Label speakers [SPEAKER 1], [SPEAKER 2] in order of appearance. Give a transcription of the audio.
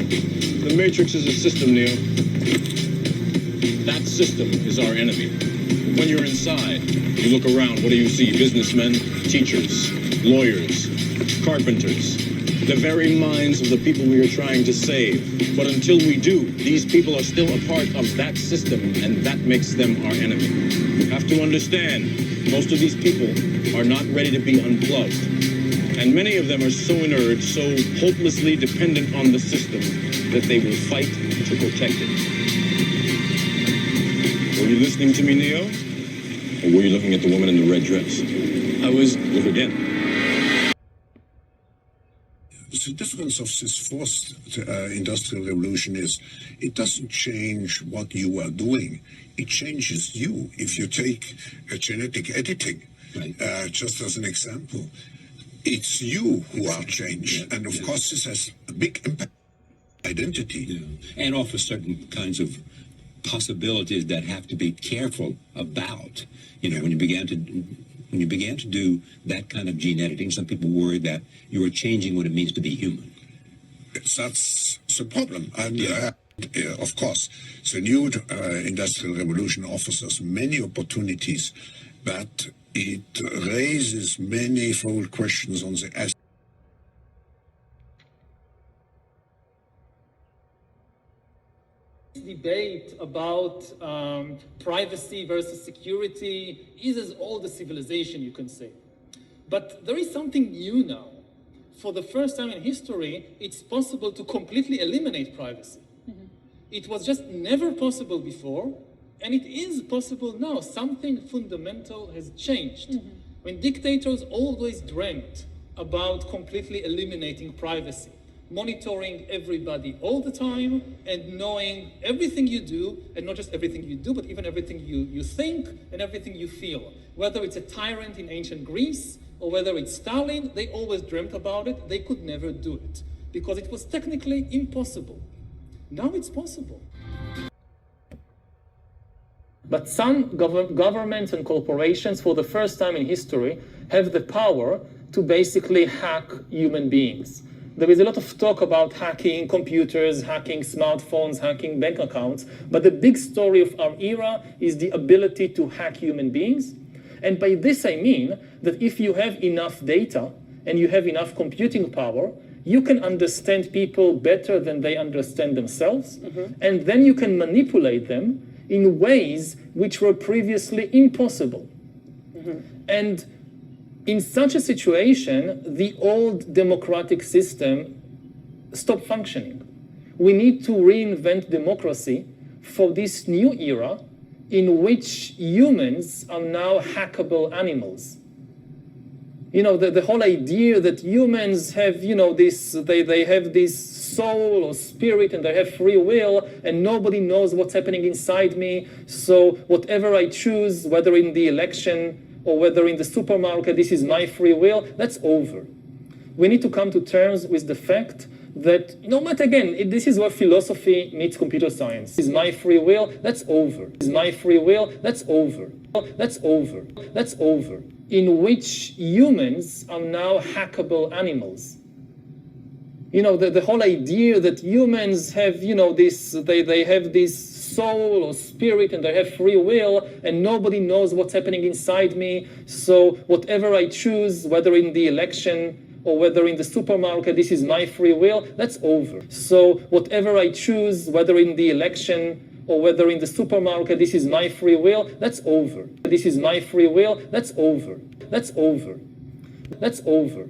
[SPEAKER 1] The Matrix is a system, Neo. That system is our enemy. When you're inside, you look around, what do you see? Businessmen, teachers, lawyers, carpenters, the very minds of the people we are trying to save. But until we do, these people are still a part of that system, and that makes them our enemy. You have to understand, most of these people are not ready to be unplugged. And many of them are so inert, so hopelessly dependent on the system, that they will fight to protect it. Were you listening to me, Neo? Or were you looking at the woman in the red dress? I was. Look again.
[SPEAKER 2] The difference of this fourth industrial revolution is it doesn't change what you are doing. It changes you. If you take genetic editing, right. Just as an example, it's you who are changed. And of course, this has a big impact on identity.
[SPEAKER 3] Yeah. And offers certain kinds of possibilities that have to be careful about. You know, when you began to do that kind of gene editing, some people worry that you are changing what it means to be human.
[SPEAKER 2] That's the problem. And of course, the new industrial revolution offers us many opportunities, but it raises manifold questions on the
[SPEAKER 4] debate about privacy versus security is as old as civilization, you can say. But there is something new now. For the first time in history, it's possible to completely eliminate privacy. Mm-hmm. It was just never possible before, and it is possible now. Something fundamental has changed. Mm-hmm. When dictators always dreamt about completely eliminating privacy, monitoring everybody all the time and knowing everything you do, and not just everything you do, but even everything you think and everything you feel. Whether it's a tyrant in ancient Greece or whether it's Stalin, they always dreamt about it. They could never do it because it was technically impossible. Now it's possible. But some governments and corporations, for the first time in history, have the power to basically hack human beings. There is a lot of talk about hacking computers, hacking smartphones, hacking bank accounts, but the big story of our era is the ability to hack human beings. And by this I mean that if you have enough data and you have enough computing power, you can understand people better than they understand themselves, and then you can manipulate them in ways which were previously impossible. And in such a situation, the old democratic system stopped functioning. We need to reinvent democracy for this new era in which humans are now hackable animals. You know, the whole idea that humans have, you know, they have this soul or spirit and they have free will and nobody knows what's happening inside me. So whatever I choose, whether in the election or whether in the supermarket, this is my free will, that's over. We need to come to terms with the fact that, no matter, again, this is where philosophy meets computer science. This is my free will, that's over. This is my free will, that's over. That's over. That's over. In which humans are now hackable animals. You know, the whole idea that humans have, you know, they have this soul or spirit and they have free will and nobody knows what's happening inside me. So whatever I choose, whether in the election or whether in the supermarket, this is my free will, that's over. So whatever I choose, whether in the election or whether in the supermarket, this is my free will, that's over. This is my free will, that's over. That's over. That's over.